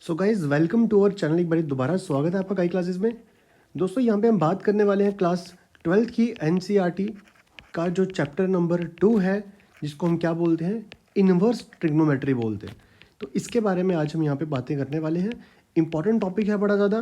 So guys welcome to our channel. एक बार दोबारा स्वागत है आपका कई क्लासेस में। दोस्तों यहाँ पे हम बात करने वाले हैं क्लास 12th की एनसीईआरटी का जो चैप्टर नंबर 2 है, जिसको हम क्या बोलते हैं, इन्वर्स ट्रिग्नोमेट्री बोलते हैं। तो इसके बारे में आज हम यहाँ पे बातें करने वाले हैं। इंपॉर्टेंट टॉपिक है बड़ा ज़्यादा,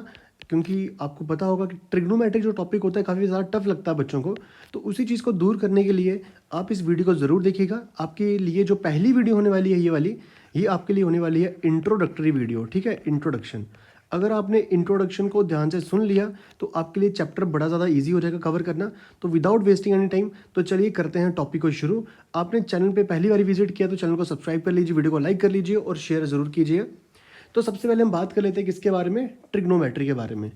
क्योंकि आपको पता होगा कि ट्रिग्नोमेट्री जो टॉपिक होता है काफ़ी ज़्यादा टफ लगता है बच्चों को। तो उसी चीज़ को दूर करने के लिए आप इस वीडियो को ज़रूर देखिएगा। आपके लिए जो पहली वीडियो होने वाली है ये आपके लिए होने वाली है इंट्रोडक्टरी वीडियो। ठीक है, इंट्रोडक्शन। अगर आपने इंट्रोडक्शन को ध्यान से सुन लिया तो आपके लिए चैप्टर बड़ा ज़्यादा इजी हो जाएगा कवर करना। तो विदाउट वेस्टिंग एनी टाइम तो चलिए करते हैं टॉपिक को शुरू। आपने चैनल पे पहली बार विजिट किया तो चैनल को सब्सक्राइब कर लीजिए, वीडियो को लाइक कर लीजिए और शेयर ज़रूर कीजिए। तो सबसे पहले हम बात कर लेते हैं किसके बारे में, ट्रिग्नोमेट्री के बारे में।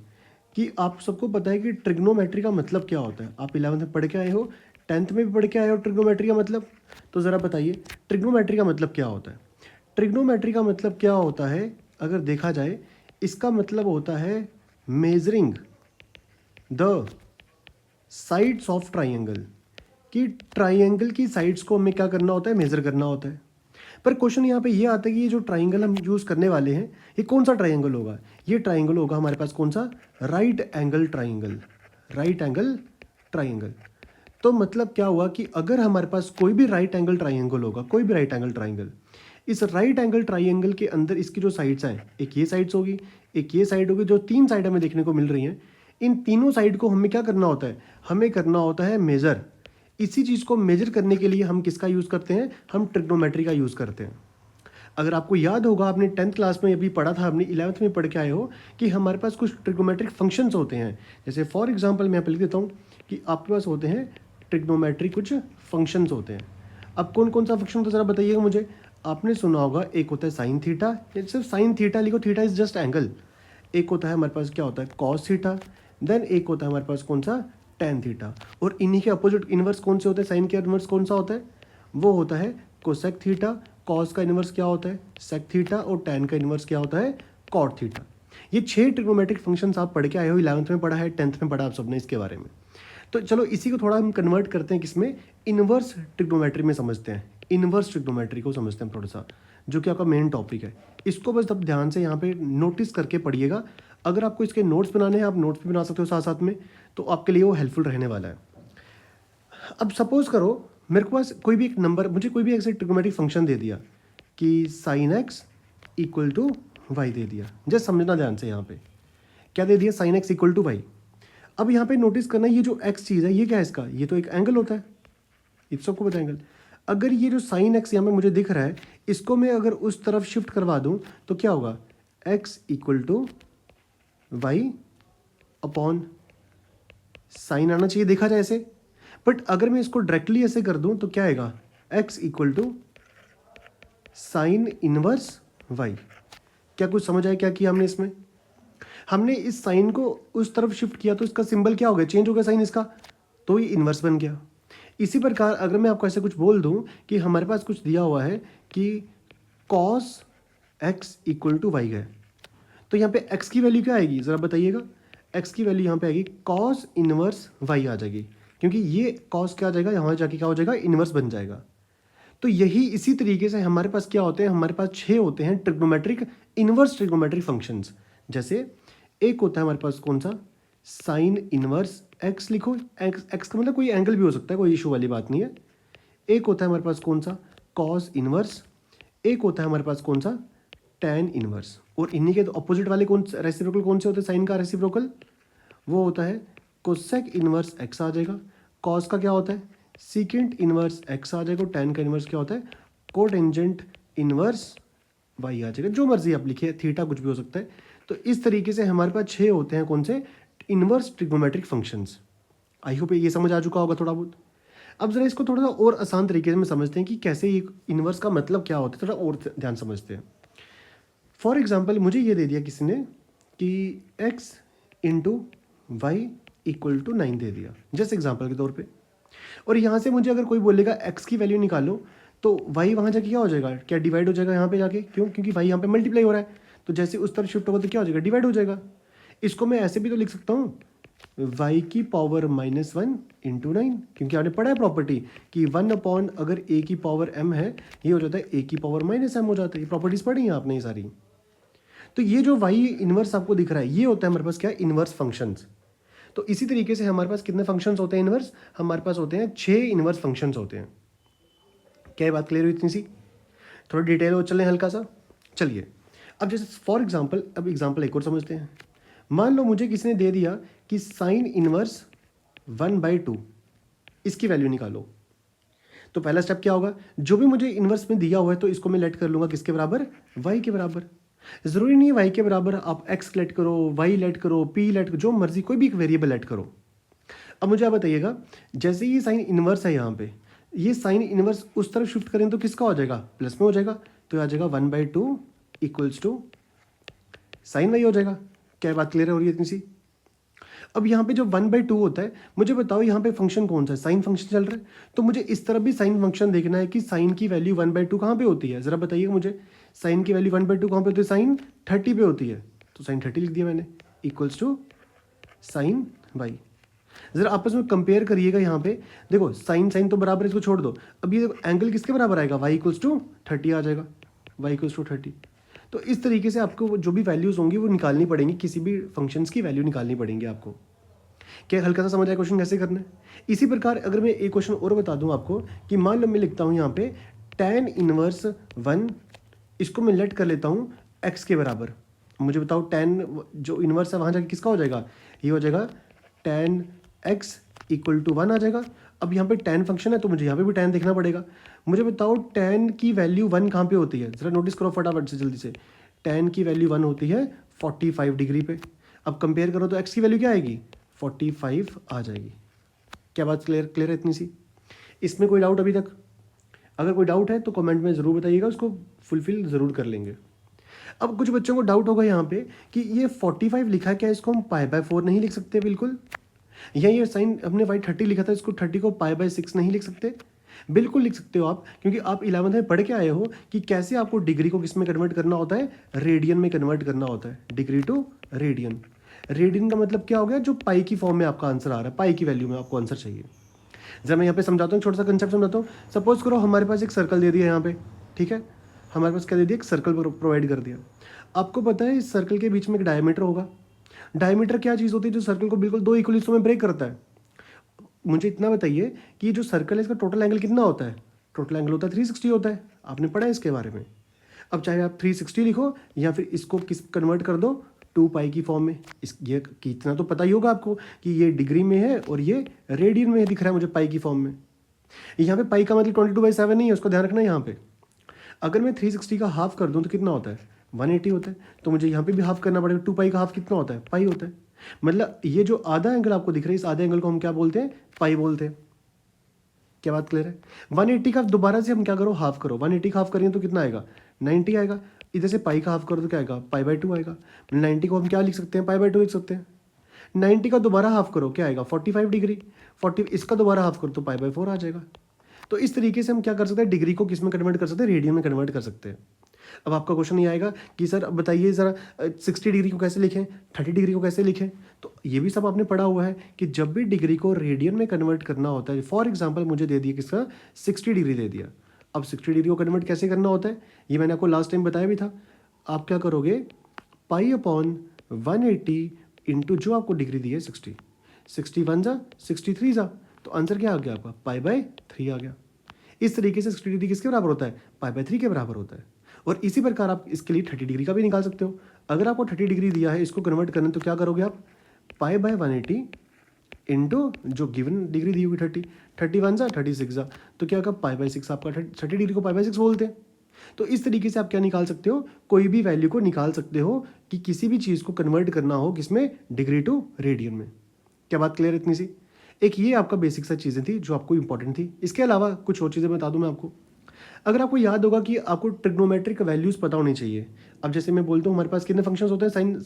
कि आप सबको पता है कि ट्रिग्नोमेट्री का मतलब क्या होता है। आप 11th में पढ़ के आए हो, 10th में भी पढ़ के आए हो ट्रिग्नोमेट्री का मतलब। तो ज़रा बताइए ट्रिग्नोमेट्री का मतलब क्या होता है। ट्रिग्नोमेट्री का मतलब क्या होता है, अगर देखा जाए इसका मतलब होता है measuring the sides of triangle. कि ट्राइंगल की साइड्स को हमें क्या करना होता है, मेजर करना होता है। पर क्वेश्चन यहाँ पे ये आता है कि ये जो ट्राइंगल हम यूज़ करने वाले हैं ये कौन सा ट्राइंगल होगा। ये ट्राइंगल होगा हमारे पास कौन सा, right angle triangle. Right angle triangle. तो मतलब क्या हुआ कि अगर हमारे पास कोई भी राइट एंगल ट्राइंगल होगा, कोई भी राइट एंगल ट्राइंगल, इस राइट एंगल ट्राइंगल के अंदर इसकी जो साइड्स हैं, एक ये साइड्स होगी, एक ये साइड होगी, जो तीन साइड हमें देखने को मिल रही हैं। इन तीनों साइड को हमें क्या करना होता है, हमें करना होता है मेज़र। इसी चीज़ को मेजर करने के लिए हम किसका यूज़ करते हैं, हम ट्रिग्नोमेट्री का यूज़ करते हैं। अगर आपको याद होगा, आपने 10th क्लास में अभी पढ़ा था, अपनी 11th में पढ़ के आए हो कि हमारे पास कुछ ट्रिग्नोमेट्रिक फंक्शंस होते हैं। जैसे फॉर एग्जांपल मैं यहाँ पे लिख देता हूँ कि आपके पास होते हैं ट्रिग्नोमेट्री कुछ फंक्शंस होते हैं। अब कौन कौन सा फंक्शन होता है ज़रा बताइएगा मुझे। आपने सुना होगा एक होता है साइन थीटा, सिर्फ साइन थीटा लिखो, थीटा इज जस्ट एंगल। एक होता है हमारे पास क्या होता है, कॉस थीटा। देन एक होता है हमारे पास कौन सा, टेन थीटा। और इन्हीं के अपोजिट इन्वर्स कौन से होते हैं, साइन के इन्वर्स कौन सा होता है, वो होता है कोसेक थीटा। कॉस का इन्वर्स क्या होता है, सेक थीटा। और टेन का इन्वर्स क्या होता है, कॉट थीटा। ये 6 ट्रिग्नोमेट्रिक फंक्शंस आप पढ़ के आए हो, 11th में पढ़ा है, 10th में पढ़ा आप सबने इसके बारे में। तो चलो इसी को थोड़ा हम कन्वर्ट करते हैं किसमें, इन्वर्स ट्रिग्नोमेट्री में समझते हैं। इन्वर्स ट्रिग्नोमेट्री को समझते हैं थोड़ा सा, जो कि आपका मेन टॉपिक है। इसको बस अब ध्यान से यहाँ पे नोटिस करके पढ़िएगा। अगर आपको इसके नोट्स बनाने हैं, आप नोट्स भी बना सकते हो साथ साथ में, तो आपके लिए वो हेल्पफुल रहने वाला है। अब सपोज करो मेरे पास कोई भी एक नंबर, मुझे कोई भी ऐसे ट्रिग्नोमेट्रिक फंक्शन दे दिया कि sine x equal to y दे दिया। जस्ट समझना ध्यान से, यहाँ पे क्या दे दिया, sine x equal to y. अब यहाँ पे नोटिस करना, ये जो एक्स चीज़ है ये क्या है, इसका ये तो एक एंगल होता है, ये सबको पता है एंगल। अगर ये जो साइन एक्स यहाँ पे मुझे दिख रहा है, इसको मैं अगर उस तरफ शिफ्ट करवा दूँ तो क्या होगा, x equal to y upon sine आना चाहिए देखा जाए ऐसे। बट अगर मैं इसको डायरेक्टली ऐसे कर दूं तो क्या आएगा, x equal to sine inverse y. क्या कुछ समझ आया क्या किया हमने इसमें, हमने इस साइन को उस तरफ शिफ्ट किया तो इसका सिंबल क्या हो गया, चेंज हो गया साइन इसका, तो ये इन्वर्स बन गया। इसी प्रकार अगर मैं आपको ऐसे कुछ बोल दूं कि हमारे पास कुछ दिया हुआ है कि cos x equal to y है, तो यहाँ पे x की वैल्यू क्या आएगी ज़रा बताइएगा। x की वैल्यू यहाँ पे आएगी कॉस इनवर्स y आ जाएगी, क्योंकि ये कॉस क्या आ जाएगा, यहाँ जाके क्या हो जाएगा, इनवर्स बन जाएगा। तो यही इसी तरीके से हमारे पास क्या होते हैं, हमारे पास 6 होते हैं ट्रिग्नोमेट्रिक, इनवर्स ट्रिग्नोमेट्रिक फंक्शंस। जैसे एक होता है हमारे पास कौन सा, साइन इनवर्स x लिखो, x का मतलब कोई एंगल भी हो सकता है, कोई इशू वाली बात नहीं है। एक होता है हमारे पास कौन सा, कॉस इनवर्स। एक होता है हमारे पास कौन सा, टैन इनवर्स। और इन्हीं के अपोजिट वाले कौन रेसिप्रोकल कौन से होते हैं, साइन का रेसिप्रोकल वो होता है कोसेक इनवर्स एक्स आ जाएगा। कॉस का क्या होता है, सीकेंट इनवर्स एक्स आ जाएगा। टैन का इनवर्स क्या होता है, कोटेंजेंट इनवर्स वाई आ जाएगा। जो मर्जी आप लिखिए, थीटा कुछ भी हो सकता है। तो इस तरीके से हमारे पास 6 होते हैं कौन से, inverse trigonometric functions. I hope ये समझ आ चुका होगा थोड़ा बहुत। अब जरा इसको थोड़ा सा और आसान तरीके से समझते हैं कि कैसे ये इनवर्स का मतलब क्या होता है, थोड़ा और ध्यान समझते हैं। फॉर एग्जाम्पल मुझे ये दे दिया किसी ने कि x into y equal to 9 दे दिया, जस्ट एग्जाम्पल के तौर पे। और यहाँ से मुझे अगर कोई बोलेगा x की वैल्यू निकालो, तो y वहाँ जाके क्या हो जाएगा, क्या डिवाइड हो जाएगा यहाँ पे जाके, क्यों, क्योंकि y यहाँ पे मल्टीप्लाई हो रहा है। तो जैसे उस तरफ शिफ्ट होगा तो क्या हो जाएगा, डिवाइड हो जाएगा। इसको मैं ऐसे भी तो लिख सकता हूँ, y की पावर -1 इंटू 9, क्योंकि आपने पढ़ा है प्रॉपर्टी कि 1 अपॉन अगर a की पावर m है, ये हो जाता है a की पावर -m हो जाता है। ये प्रॉपर्टीज पढ़ी हैं आपने ये सारी। तो ये जो वाई इनवर्स आपको दिख रहा है, ये होता है हमारे पास क्या, इनवर्स फंक्शंस। तो इसी तरीके से हमारे पास कितने फंक्शंस होते हैं इनवर्स, हमारे पास होते हैं 6 इनवर्स फंक्शंस होते हैं। क्या ये बात क्लियर हुई इतनी सी? थोड़ा डिटेल हो चलें हल्का सा। चलिए अब जैसे फॉर एग्जांपल, अब एग्जांपल एक और समझते हैं। मान लो मुझे किसी ने दे दिया कि साइन इनवर्स 1/2, इसकी वैल्यू निकालो। तो पहला स्टेप क्या होगा, जो भी मुझे इनवर्स में दिया हुआ है तो इसको मैं लेट कर लूंगा किसके बराबर, y के बराबर। जरूरी नहीं है y के बराबर आप x लेट करो, y लेट करो, p लेट करो, जो मर्जी कोई भी एक वेरिएबल लेट करो। अब मुझे आप बताइएगा, जैसे ये साइन इनवर्स है यहाँ पे, ये साइन इनवर्स उस तरफ शिफ्ट करें तो किसका हो जाएगा, प्लस में हो जाएगा। तो आ जाएगा 1/2 इक्वल्स टू साइन वाई हो जाएगा। क्या बात क्लियर हो रही है इतनी सी? अब यहाँ पे जो 1/2 होता है, मुझे बताओ यहाँ पे फंक्शन कौन सा है, साइन फंक्शन चल रहा है। तो मुझे इस तरफ भी साइन फंक्शन देखना है कि साइन की वैल्यू 1/2 कहाँ पे होती है, जरा बताइएगा मुझे। साइन की वैल्यू 1/2 कहाँ पे होती है, साइन 30 पे होती है। तो साइन 30 लिख दिया मैंने, इक्वल्स टू साइन वाई। जरा आपस में कंपेयर करिएगा। यहाँ पे देखो साइन साइन तो बराबर, इसको छोड़ दो। अब ये एंगल किसके बराबर आएगा, वाई इक्वल्स टू 30 आ जाएगा, वाई इक्वल्स टू 30। तो इस तरीके से आपको जो भी वैल्यूज होंगी वो निकालनी पड़ेंगी, किसी भी फंक्शंस की वैल्यू निकालनी पड़ेंगी आपको। क्या हल्का सा समझ आया क्वेश्चन कैसे करना है? इसी प्रकार अगर मैं एक क्वेश्चन और बता दूं आपको कि मान लो मैं लिखता हूं यहाँ पे tan इनवर्स 1, इसको मैं लेट कर लेता हूँ x के बराबर। मुझे बताओ tan जो इनवर्स है वहाँ जाके किसका हो जाएगा, ये हो जाएगा tan x इक्वल टू 1 आ जाएगा। अब यहाँ पे tan फंक्शन है तो मुझे यहाँ पे भी tan देखना पड़ेगा। मुझे बताओ tan की वैल्यू 1 कहाँ पे होती है, जरा नोटिस करो फटाफट से जल्दी से। tan की वैल्यू 1 होती है 45 डिग्री पे। अब कंपेयर करो तो x की वैल्यू क्या आएगी, 45 आ जाएगी। क्या बात क्लियर है इतनी सी? इसमें कोई डाउट अभी तक? अगर कोई डाउट है तो कमेंट में ज़रूर बताइएगा, उसको फुलफिल ज़रूर कर लेंगे। अब कुछ बच्चों को डाउट होगा यहाँ पे कि ये 45 लिखा है, क्या इसको हम π/4 नहीं लिख सकते बिल्कुल, या ये साइन हमने y 30 लिखा था, इसको 30 को π/6 नहीं लिख सकते? बिल्कुल लिख सकते हो आप, क्योंकि आप 11th में पढ़ के आए हो कि कैसे आपको डिग्री को किस में कन्वर्ट करना होता है, रेडियन में कन्वर्ट करना होता है, डिग्री टू रेडियन। रेडियन का मतलब क्या हो गया, जो पाई की फॉर्म में आपका आंसर आ रहा है, पाई की वैल्यू में आपको आंसर चाहिए। जब मैं यहाँ पे समझाता हूँ, छोटा सा कंसेप्ट समझाता हूँ। सपोज करो हमारे पास एक सर्कल दे दिया यहाँ पे, ठीक है, हमारे पास क्या दे दिया, एक सर्कल प्रोवाइड कर दिया। आपको पता है इस सर्कल के बीच में एक डायमीटर होगा। डायमीटर क्या चीज़ होती है जो सर्कल को बिल्कुल 2 इक्वल हिस्सों में ब्रेक करता है। मुझे इतना बताइए कि जो सर्कल है इसका टोटल एंगल कितना होता है, टोटल एंगल होता है 360 होता है। आपने पढ़ा है इसके बारे में। अब चाहे आप 360 लिखो या फिर इसको किस कन्वर्ट कर दो 2 पाई की फॉर्म में। इस ये कितना तो पता ही होगा आपको कि ये डिग्री में है और ये रेडियन में दिख रहा है मुझे पाई की फॉर्म में। यहाँ पे पाई का मतलब 22/7 नहीं है, उसको ध्यान रखना है यहाँ पे। अगर मैं 360 का हाफ कर दूँ तो कितना होता है, 180 होता है। तो मुझे यहाँ पे भी हाफ करना पड़ेगा, 2 पाई का हाफ कितना होता है, पाई होता है। मतलब ये जो आधा एंगल आपको दिख रहा है, इस आधे एंगल को हम क्या बोलते हैं, पाई बोलते हैं। क्या बात क्लियर है? 180 का दोबारा से हम क्या करो, हाफ करो। 180 का हाफ करेंगे तो कितना आएगा, 90 आएगा। इधर से पाई का हाफ करो तो क्या आएगा, π/2 आएगा। 90 को हम क्या लिख सकते हैं, π/2 लिख सकते हैं। 90 का दोबारा हाफ करो क्या आएगा, 45 डिग्री। 40 इसका दोबारा हाफ करो तो π/4 आ जाएगा। तो इस तरीके से हम क्या कर सकते हैं, डिग्री को किस में कन्वर्ट कर सकते हैं, रेडियन में कन्वर्ट कर सकते हैं। अब आपका क्वेश्चन ये आएगा कि सर अब बताइए ज़रा 60 डिग्री को कैसे लिखें, 30 डिग्री को कैसे लिखें। तो ये भी सब आपने पढ़ा हुआ है कि जब भी डिग्री को रेडियन में कन्वर्ट करना होता है, फॉर एग्जांपल मुझे दे दिया किसका, 60 डिग्री दे दिया। अब 60 डिग्री को कन्वर्ट कैसे करना होता है, ये मैंने आपको लास्ट टाइम बताया भी था। आप क्या करोगे, π/180 इंटू जो आपको डिग्री दी है 60, 61 जा 63 जा, तो आंसर क्या आ गया आपका, π/3 आ गया। इस तरीके से 60 डिग्री किसके बराबर होता है, π/3 के बराबर होता है। और इसी प्रकार आप इसके लिए 30 डिग्री का भी निकाल सकते हो। अगर आपको 30 डिग्री दिया है, इसको कन्वर्ट करना तो क्या करोगे आप, π/180 इंटू जो गिवन डिग्री दी होगी 30, 31 जा 36 जा, तो क्या होगा π/6 आपका। 30 डिग्री को π/6 बोलते हैं। तो इस तरीके से आप क्या निकाल सकते हो, कोई भी वैल्यू को निकाल सकते हो कि किसी भी चीज़ को कन्वर्ट करना हो किसमें, डिग्री टू रेडियन में। क्या बात क्लियर है इतनी सी? एक ये आपका बेसिक सा चीज़ें थी जो आपको इंपॉर्टेंट थी। इसके अलावा कुछ और चीज़ें बता दूं मैं आपको। अगर आपको याद होगा कि आपको ट्रिग्नोमेट्रिक वैल्यूज़ पता होनी चाहिए। अब जैसे मैं बोलता हूँ हमारे पास कितने फंक्शंस होते हैं, साइन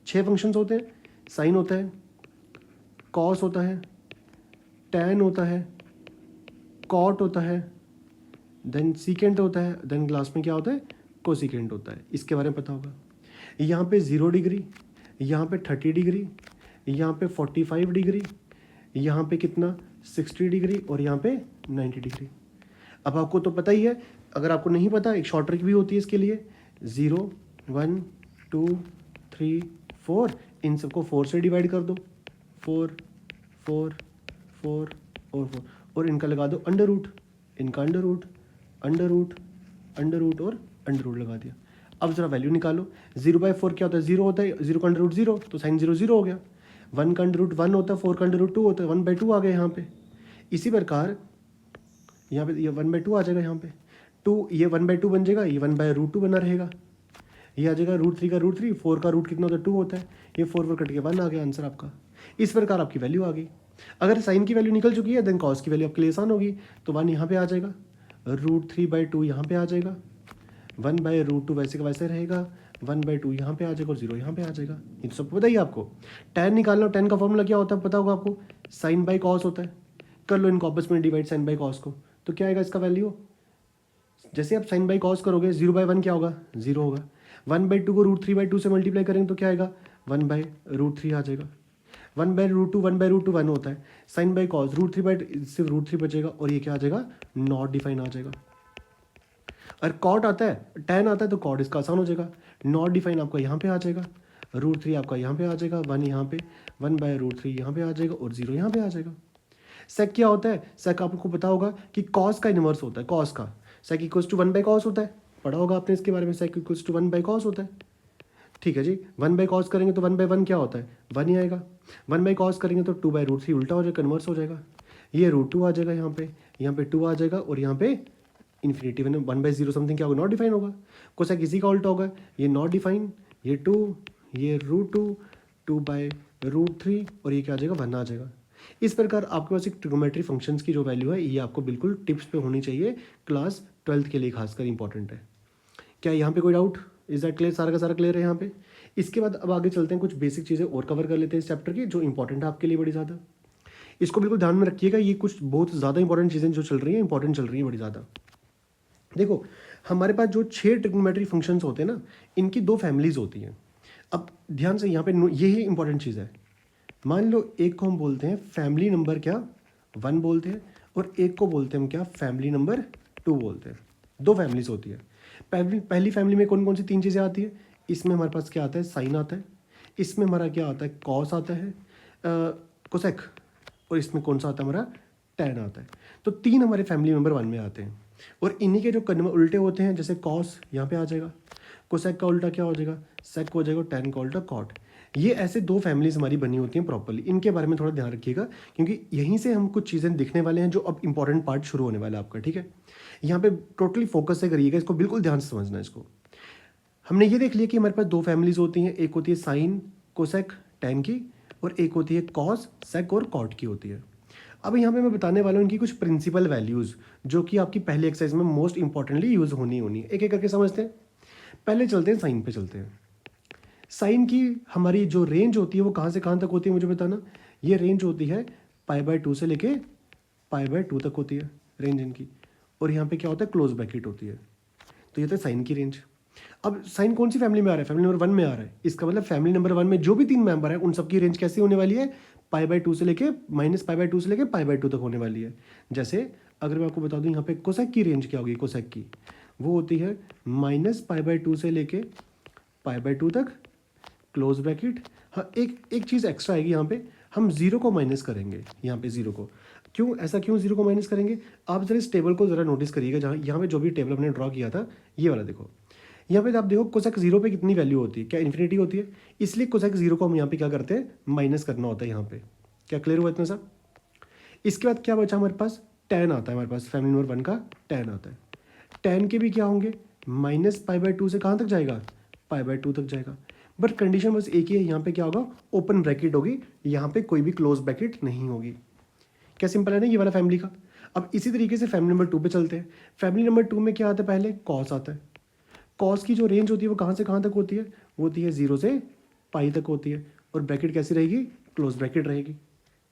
6 फंक्शंस होते हैं। साइन होता है, कॉस होता है, टैन होता है, कॉट होता है, देन सीकेंट होता है, देन क्लास में क्या होता है, कोसिकेंट होता है। इसके बारे में पता होगा। यहाँ पे 0 डिग्री, यहाँ पे 30 डिग्री, यहाँ पे 45 डिग्री, यहाँ पे कितना 60 डिग्री और यहाँ पे 90 डिग्री। अब आपको तो पता ही है। अगर आपको नहीं पता, एक शॉर्ट ट्रिक भी होती है इसके लिए, 0 1 2 3 4, इन सबको 4 से डिवाइड कर दो, 4 4 4 और 4, और इनका लगा दो अंडर रूट, इनका under root under root under root और अंडर रूट लगा दिया। अब जरा वैल्यू निकालो। 0/4 क्या होता है? 0 होता है, 0 का अंडर रूट 0, तो साइन 0 0 हो गया। 1 का अंडर रूट 1 होता है, 4 का अंडर रूट 2 होता है, 1/2 आ गया यहाँ पे। इसी प्रकार यहाँ पे ये 1/2 आ जाएगा, यहाँ पे 2, ये 1/2 बन जाएगा, ये 1/√2 बना रहेगा, ये आ जाएगा √3 का √3, 4 का रूट कितना होता है? 2 होता है, ये 4 4 कट के 1 आ गया आंसर आपका। इस प्रकार आपकी वैल्यू आ गई। अगर साइन की वैल्यू निकल चुकी है देन कॉस की वैल्यू आपके लिए आसान होगी, तो 1 यहाँ पे आ जाएगा, √3/2 यहाँ पे आ जाएगा, 1/√2 वैसे का वैसे रहेगा, 1/2 यहाँ पे आ जाएगा और 0 यहाँ पे आ जाएगा। ये तो सबको बताइए आपको। tan निकालना, tan का फॉर्मूला क्या होता है पता होगा आपको? साइन बाई कॉस होता है। कर लो इनको आपस में डिवाइड, साइन बाई कॉस को, तो क्या आएगा इसका वैल्यू? जैसे आप साइन बाई कॉस करोगे 0/1 क्या होगा? 0 होगा। 1/2 को √3/2 से मल्टीप्लाई करेंगे तो क्या आएगा? 1/√3 आ जाएगा। 1/√2 1/√2 1 होता है। साइन बाई कॉस √3 सिर्फ √3 बचेगा और ये क्या आ जाएगा? नॉट डिफाइन आ जाएगा। और कॉट आता है, tan आता है, तो कॉट इसका आसान हो जाएगा। नॉट डिफाइन आपका यहाँ पे आ जाएगा, √3 आपका यहाँ पे आ जाएगा, 1 यहाँ पे, 1/√3 यहाँ पे आ जाएगा और 0 यहाँ पे आ जाएगा। सेक क्या होता है? सेक आपको पता होगा कि कॉस का इनवर्स होता है, कॉस का। सेक इक्वल्स टू 1/cos होता है, पढ़ा होगा आपने इसके बारे में, सेक इक्वल्स टू 1/cos होता है। ठीक है जी, 1/cos करेंगे तो 1/1 क्या होता है? 1 ही आएगा। 1/cos करेंगे तो 2/√3 उल्टा हो जाएगा, कन्वर्स हो जाएगा। ये √2 आ जाएगा यहाँ पे 2 आ जाएगा और यहाँ पे इन्फिनिटी 1/0 समथिंग क्या होगा? नॉट डिफाइन होगा। कोसेक इसी का उल्टा होगा, ये नॉट डिफाइन, ये 2, ये √2, 2/√3 और ये क्या आ जाएगा? 1 आ जाएगा। इस प्रकार आपके पास एक ट्रिग्नोमेट्री फंक्शंस की जो वैल्यू है ये आपको बिल्कुल टिप्स पे होनी चाहिए, क्लास 12th के लिए खासकर इंपॉर्टेंट है। क्या यहाँ पे कोई डाउट? Is that clear? सारा का सारा क्लियर है यहाँ पे? इसके बाद अब आगे चलते हैं, कुछ बेसिक चीज़ें और कवर कर लेते हैं इस चैप्टर की जो इंपॉर्टेंट है आपके लिए बड़ी ज़्यादा। इसको बिल्कुल ध्यान में रखिएगा, ये कुछ बहुत ज़्यादा इंपॉर्टेंट चीज़ें जो चल रही हैं, इंपॉर्टेंट चल रही है बड़ी ज़्यादा। देखो हमारे पास जो 6 ट्रिग्नोमेट्री फंक्शंस होते हैं ना, इनकी 2 फैमिलीज होती हैं। अब ध्यान से यहाँ पे यही इंपॉर्टेंट चीज़ है। मान लो एक को हम बोलते हैं फैमिली नंबर क्या 1 बोलते हैं, और एक को बोलते हैं हम क्या? फैमिली नंबर 2 बोलते हैं। 2 फैमिलीज होती है। पहली फैमिली में कौन कौन सी 3 चीज़ें आती है? इसमें हमारे पास क्या आता है? साइन आता है। इसमें हमारा क्या आता है? कॉस आता है, कोसेक, और इसमें कौन सा आता है? हमारा टैन आता है। तो 3 हमारे फैमिली मेंबर 1 में आते हैं, और इन्हीं के जो उल्टे होते हैं, जैसे कॉस यहाँ पे आ जाएगा, कोसेक का उल्टा क्या हो जाएगा? सेक हो जाएगा, टैन का उल्टा कॉट। ये ऐसे 2 फैमिलीज हमारी बनी होती हैं प्रॉपर्ली। इनके बारे में थोड़ा ध्यान रखिएगा, क्योंकि यहीं से हम कुछ चीज़ें दिखने वाले हैं जो अब इंपॉर्टेंट पार्ट शुरू होने वाला है आपका। ठीक है, यहाँ पे टोटली फोकस से करिएगा, इसको बिल्कुल ध्यान से समझना है इसको। हमने ये देख लिया कि हमारे पास 2 फैमिलीज होती हैं, एक होती है साइन कोसेक टैन की, और एक होती है कॉस सेक और कॉट की होती है। अब यहाँ पे मैं बताने वाला हूँ इनकी कुछ प्रिंसिपल वैल्यूज़, जो कि आपकी पहले एक्सरसाइज में मोस्ट इंपॉर्टेंटली यूज़ होनी है। एक एक करके समझते हैं। पहले चलते हैं साइन पे चलते हैं। साइन की हमारी जो रेंज होती है वो कहाँ से कहाँ तक होती है मुझे बताना। ये रेंज होती है π/2 से लेके π/2 तक होती है रेंज इनकी, और यहाँ पे क्या होता है? क्लोज ब्रैकेट होती है। तो ये था साइन की रेंज। अब साइन कौन सी फैमिली में आ रहा है? फैमिली नंबर 1 में आ रहा है। इसका मतलब फैमिली नंबर 1 में जो भी 3 मेंबर है उन सबकी रेंज कैसी होने वाली है? π/2 से लेके -π/2 से लेके π/2 तक होने वाली है। जैसे अगर मैं आपको बता दूं यहाँ पे कोसेक की रेंज क्या होगी? कोसेक की वो होती है -π/2 से लेके π/2 तक, क्लोज ब्रैकेट। हाँ, एक चीज़ एक्स्ट्रा आएगी यहाँ पे, हम 0 को माइनस करेंगे यहाँ पे 0 को। क्यों ऐसा, क्यों 0 को माइनस करेंगे? आप जरा इस टेबल को ज़रा नोटिस करिएगा, जहाँ यहाँ पे जो भी टेबल हमने ड्रॉ किया था ये वाला देखो। यहाँ पे आप देखो कोसेक 0 पे कितनी वैल्यू होती है? क्या इन्फिनिटी होती है? इसलिए कोसेक 0 को हम यहाँ पे क्या करते हैं? माइनस करना होता है यहाँ पे। क्या क्लियर हुआ इतना सा? इसके बाद क्या बचा हमारे पास? टैन आता है हमारे पास, फैमिली नंबर 1 का टैन आता है। टैन के भी क्या होंगे? -π/2 से कहाँ तक जाएगा? π/2 तक जाएगा। बट कंडीशन बस एक ही है, यहाँ पे क्या होगा? ओपन ब्रैकेट होगी, यहाँ पे कोई भी क्लोज ब्रैकेट नहीं होगी। क्या सिंपल है ना ये वाला फैमिली का। अब इसी तरीके से फैमिली नंबर 2 पे चलते हैं। फैमिली नंबर 2 में क्या आता है? पहले कॉस आता है। कॉस की जो रेंज होती है वो कहाँ से कहाँ तक होती है? वो होती है 0 से π तक होती है, और ब्रैकेट कैसी रहेगी? क्लोज ब्रैकेट रहेगी।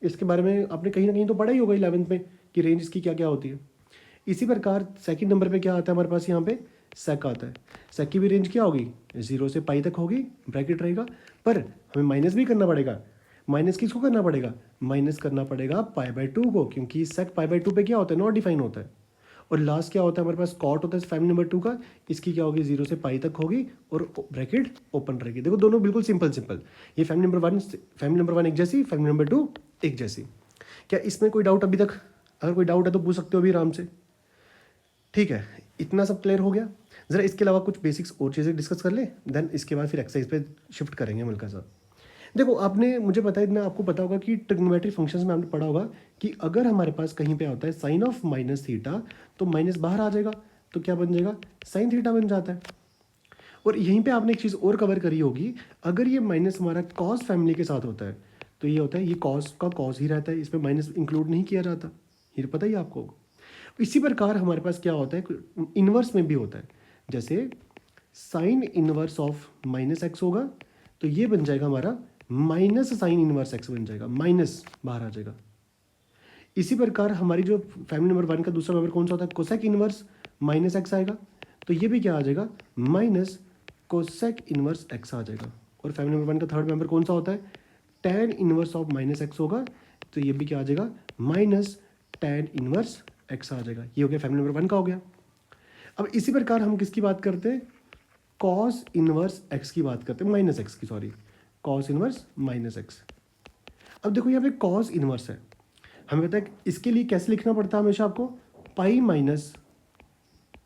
इसके बारे में आपने कहीं ना कहीं तो पढ़ा ही होगा 11th में कि रेंज इसकी क्या क्या होती है। इसी प्रकार सेकंड नंबर पे क्या आता है हमारे पास? यहाँ पे सेक आता है। सेक की भी रेंज क्या होगी? 0 से π तक होगी, ब्रैकेट रहेगा, पर हमें माइनस भी करना पड़ेगा। माइनस किसको करना पड़ेगा? माइनस करना पड़ेगा π/2 को, क्योंकि सेक π/2 पे क्या होता है? नॉट डिफाइन होता है। और लास्ट क्या होता है हमारे पास, कॉट होता है फैमिली नंबर 2 का, इसकी क्या होगी 0 से पाई तक होगी और ब्रैकेट ओपन रहेगी। देखो दोनों बिल्कुल सिंपल सिंपल, ये फैमिली नंबर 1 एक जैसी, फैमिली नंबर 2 एक जैसी। क्या इसमें कोई डाउट अभी तक? अगर कोई डाउट है तो पूछ सकते हो अभी आराम से। ठीक है, इतना सब क्लियर हो गया। ज़रा इसके अलावा कुछ बेसिक्स और चीज़ें डिस्कस कर ले, देन इसके बाद फिर एक्सरसाइज पे शिफ्ट करेंगे मिलकर साहब। देखो आपने, मुझे पता है इतना आपको पता होगा कि ट्रिग्नोमेट्री फंक्शंस में आपने पढ़ा होगा कि अगर हमारे पास कहीं पे होता है साइन ऑफ माइनस थीटा, तो माइनस बाहर आ जाएगा, तो क्या बन जाएगा, साइन थीटा बन जाता है। और यहीं पे आपने एक चीज़ और कवर करी होगी, अगर ये माइनस हमारा कॉस फैमिली के साथ होता है तो ये होता है, ये कॉस का कॉस ही रहता है, इसमें माइनस इंक्लूड नहीं किया जाता, ये पता ही आपको। इसी प्रकार हमारे पास क्या होता है, इन्वर्स में भी होता है, जैसे sign inverse of minus x होगा तो ये बन जाएगा हमारा माइनस साइन इनवर्स एक्स बन जाएगा, माइनस बाहर आ जाएगा। इसी प्रकार हमारी जो फैमिली नंबर 1 का दूसरा मेंबर कौन सा होता है, कोसेक इनवर्स माइनस एक्स आएगा, तो ये भी क्या आ जाएगा, माइनस कोसेक इनवर्स एक्स आ जाएगा। और फैमिली नंबर 1 का थर्ड मेंबर कौन सा होता है, tan inverse of minus x होगा, तो ये भी क्या आ जाएगा, माइनस टैन इनवर्स एक्स आ जाएगा। ये हो गया फैमिली नंबर 1 का हो गया। अब इसी प्रकार हम किसकी बात करते हैं, कॉस इनवर्स एक्स की बात करते हैं, माइनस एक्स की, sorry, cos inverse minus x. अब देखो यहाँ पे कॉस इनवर्स है, हमें पता है इसके लिए कैसे लिखना पड़ता है हमेशा आपको, pi minus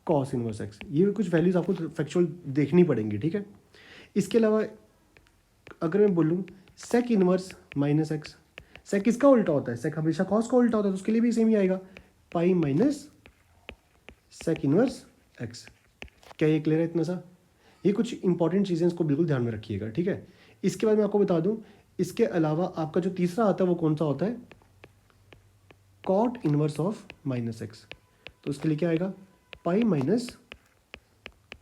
cos inverse x. ये कुछ वैल्यूज आपको फैक्चुअल देखनी पड़ेंगी, ठीक है। इसके अलावा अगर मैं बोलूँ सेक इनवर्स माइनस एक्स, सेक किसका उल्टा होता है, सेक हमेशा कॉस का उल्टा होता है, तो उसके लिए भी सेम ही आएगा, pi minus sec inverse x. क्या ये क्लियर है इतना सा? ये कुछ इंपॉर्टेंट चीज़ें, इसको बिल्कुल ध्यान में रखिएगा, ठीक है। इसके बाद मैं आपको बता दूं, इसके अलावा आपका जो तीसरा आता है वो कौन सा होता है, cot inverse of minus x. तो उसके लिए क्या आएगा, pi minus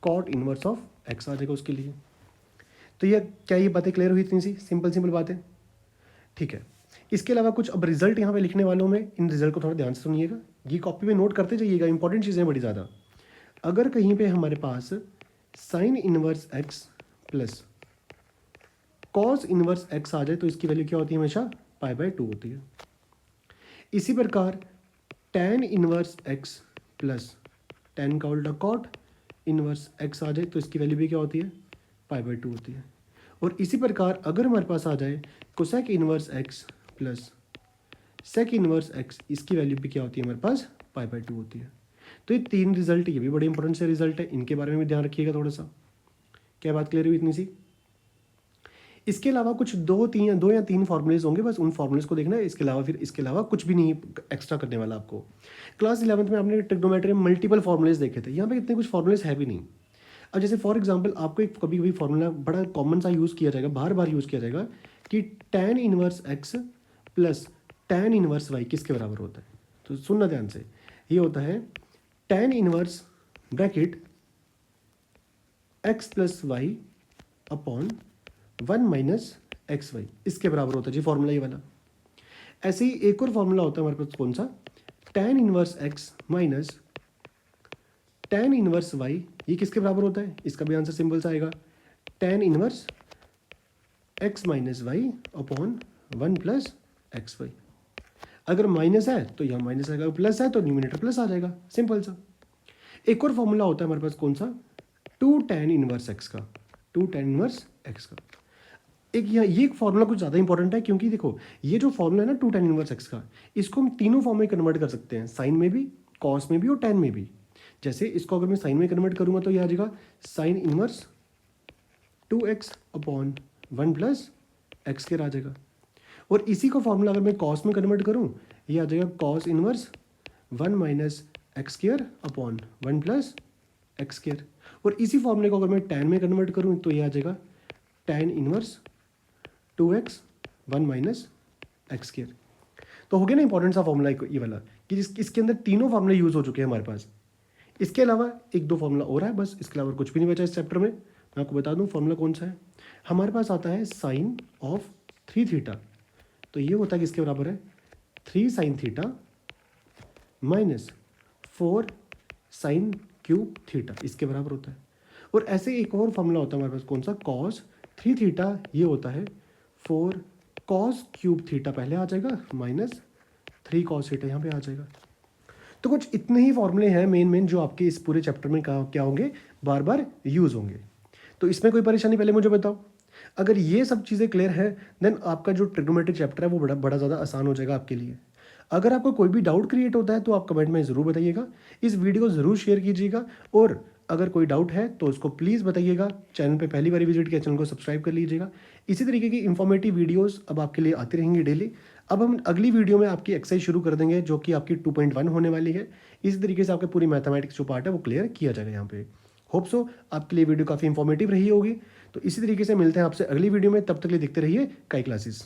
cot inverse of x आ जाएगा उसके लिए। तो ये क्या, ये बातें क्लियर हुई इतनी सी सिंपल सिंपल बातें, ठीक है। इसके अलावा कुछ अब रिजल्ट यहाँ पे लिखने वालों में, इन रिजल्ट को थोड़ा ध्यान से सुनिएगा, ये कॉपी में नोट करते जाइएगा, इंपॉर्टेंट चीज़ें बड़ी ज़्यादा। अगर कहीं पे हमारे पास sine inverse x plus cos inverse x आ जाए तो इसकी वैल्यू क्या होती है, हमेशा पाई/2 होती है। इसी प्रकार tan inverse x plus tan का उल्टा कॉट इनवर्स एक्स आ जाए तो इसकी वैल्यू भी क्या होती है, पाई/2 होती है। और इसी प्रकार अगर हमारे पास आ जाए cosec inverse x plus sec inverse x, इसकी वैल्यू भी क्या होती है हमारे पास, पाई/2 होती है। तो ये तीन रिजल्ट, ये भी बड़े इंपॉर्टेंट से रिजल्ट है, इनके बारे में भी ध्यान रखिएगा थोड़ा सा। क्या बात क्लियर हुई इतनी सी? इसके अलावा कुछ दो या तीन फॉर्मूलेज होंगे, बस उन फॉर्मूलेज को देखना है। इसके अलावा फिर इसके अलावा कुछ भी नहीं एक्स्ट्रा करने वाला आपको। क्लास 11th में आपने ट्रिग्नोमेट्री में मल्टीपल फॉर्मूलेज देखे थे, यहाँ पे इतने कुछ फॉर्मूलेज है भी नहीं। अब जैसे फॉर एग्जांपल आपको एक कभी कभी फॉर्मूला बड़ा कॉमन सा यूज़ किया जाएगा, बार बार यूज़ किया जाएगा कि tan inverse x plus tan inverse y किसके बराबर होता है। तो सुनना ध्यान से, ये होता है tan inverse bracket x plus y upon 1 minus x y, इसके बराबर होता है जी फॉर्मूला ये वाला। ऐसे ही एक और फॉर्मूला होता है हमारे पास, कौन सा, tan inverse x minus tan inverse y, ये किसके बराबर होता है, इसका भी आंसर सिंपल सा आएगा, tan inverse x minus y upon 1 plus x y. अगर माइनस है तो यहाँ माइनस आएगा, प्लस है तो न्यूमिनेटर प्लस आ जाएगा, सिंपल सा। एक और फॉर्मूला होता है हमारे पास, कौन सा, 2 टैन इनवर्स एक्स का, 2 टैन इनवर्स एक्स का। एक ये फॉर्मूला कुछ ज़्यादा इंपॉर्टेंट है, क्योंकि देखो ये जो फॉर्मूला है ना 2 टैन इनवर्स एक्स का, इसको हम तीनों फॉर्म में कन्वर्ट कर सकते हैं, साइन में भी, कॉस में भी और टैन में भी। जैसे इसको अगर मैं साइन में कन्वर्ट करूँगा तो ये आ जाएगा sine inverse 2x upon 1 plus x के आ जाएगा। और इसी को फॉर्मूला अगर मैं कॉस में कन्वर्ट करूँ, ये आ जाएगा cos inverse 1 minus x square upon 1 plus x square. और इसी फॉर्मूले को अगर मैं टैन में कन्वर्ट करूँ तो ये आ जाएगा tan inverse 2x 1 minus x square. तो हो गया ना इंपॉर्टेंट सा फॉर्मूला ये वाला, कि इसके अंदर तीनों फॉर्मूले यूज़ हो चुके हैं हमारे पास। इसके अलावा एक दो फॉर्मूला और है, बस इसके अलावा कुछ भी नहीं बचा इस चैप्टर में। मैं आपको बता दूं फॉर्मूला कौन सा है। हमारे पास आता है साइन ऑफ 3 थीटा, तो ये होता है किसके बराबर है, 3 sine theta minus 4 sine cube theta, इसके बराबर होता है। और ऐसे एक और फॉर्मूला होता है हमारे पास, कौन सा, कॉस 3 थीटा, ये होता है 4 कॉस क्यूब थीटा पहले आ जाएगा माइनस 3 कॉस थीटा यहाँ पे आ जाएगा। तो कुछ इतने ही फॉर्मूले हैं मेन जो आपके इस पूरे चैप्टर में क्या होंगे, बार बार यूज़ होंगे। तो इसमें कोई परेशानी पहले मुझे बताओ। अगर ये सब चीज़ें क्लियर है देन आपका जो ट्रिग्नोमेट्री चैप्टर है वो बड़ा बड़ा ज़्यादा आसान हो जाएगा आपके लिए। अगर आपको कोई भी डाउट क्रिएट होता है तो आप कमेंट में ज़रूर बताइएगा, इस वीडियो को ज़रूर शेयर कीजिएगा, और अगर कोई डाउट है तो उसको प्लीज़ बताइएगा। चैनल पे पहली बार विजिट किया, चैनल को सब्सक्राइब कर लीजिएगा। इसी तरीके की इंफॉर्मेटिव वीडियोस अब आपके लिए आती रहेंगी डेली। अब हम अगली वीडियो में आपकी एक्सरसाइज शुरू कर देंगे जो कि आपकी 2.1 होने वाली है। इसी तरीके से आपके पूरी मैथमेटिक्स जो पार्ट है वो क्लियर किया जाएगा यहाँ पे। होप सो आपके लिए वीडियो काफ़ी इंफॉर्मेटिव रही होगी। तो इसी तरीके से मिलते हैं आपसे अगली वीडियो में, तब तक के लिए देखते रहिए काई क्लासेस।